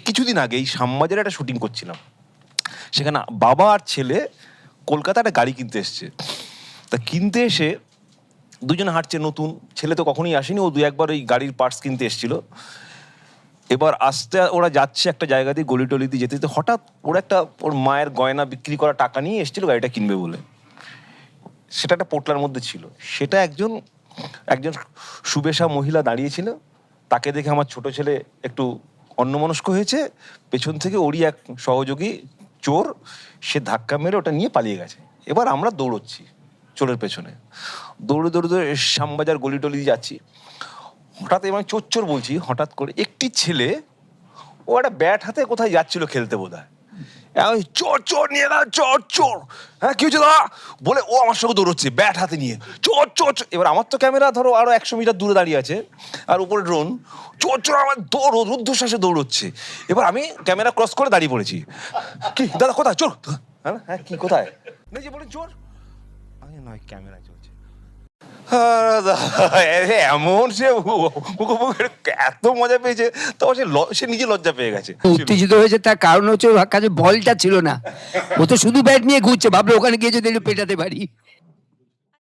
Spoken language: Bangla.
কিছুদিন আগে এই শ্যামবাজারে একটা শুটিং করছিলাম, সেখানে বাবা আর ছেলে কলকাতা একটা গাড়ি কিনতে এসছে। তা কিনতে এসে দুজনে হাঁটছে, নতুন, ছেলে তো কখনোই আসেনি, ও দু একবার ওই গাড়ির পার্টস কিনতে এসেছিল। এবার আসতে ওরা যাচ্ছে একটা জায়গা দিয়ে, গলি টলি দিয়ে যেতে যেতে হঠাৎ ওরা একটা ওর মায়ের গয়না বিক্রি করা টাকা নিয়ে এসেছিল গাড়িটা কিনবে বলে। সেটা একটা পোটলার মধ্যে ছিল। সেটা একজন একজন সুবেশা মহিলা দাঁড়িয়েছিল, তাকে দেখে আমার ছোট ছেলে একটু অন্যমনস্ক হয়েছে। পেছন থেকে ওরই এক সহযোগী চোর, সে ধাক্কা মেরে ওটা নিয়ে পালিয়ে গেছে। এবার আমরা দৌড়চ্ছি চোরের পেছনে, দৌড়ে দৌড়ে দৌড়ে শ্যামবাজার গলি টলি দিয়ে যাচ্ছি। হঠাৎ আমি চোর চোর বলছি, হঠাৎ করে একটি ছেলে, ও একটা ব্যাট হাতে কোথায় যাচ্ছিল খেলতে বোধহয়, চোর চোর নিয়ে না, চোর চোর, হ্যাঁ কি হচ্ছে দাদা বলে ও আমার সঙ্গে দৌড়চ্ছে ব্যাট হাতে নিয়ে, চোর চোর চোর। এবার আমার তো ক্যামেরা ধরো আরো 100 মিটার দূরে দাঁড়িয়ে আছে, আর উপরে ড্রোন, চোর চোর আমার রুদ্ধশ্বাসে দৌড়চ্ছে। এবার আমি ক্যামেরা ক্রস করে দাঁড়িয়ে পড়েছি, কি দাদা কোথায় চোর, হ্যাঁ কি কোথায়, না যে বলে চোর, আরে নয় ক্যামেরা চলছে। এমন সে এত মজা পেয়েছে, তখন সে নিজে লজ্জা পেয়ে গেছে। উত্তেজিত হয়েছে, তার কারণ হচ্ছে ওর কাছে বলটা ছিল না, ও তো শুধু ব্যাট নিয়ে ঘুরছে, ভাবলো ওখানে গিয়ে যদি একটু পেটাতে পারি।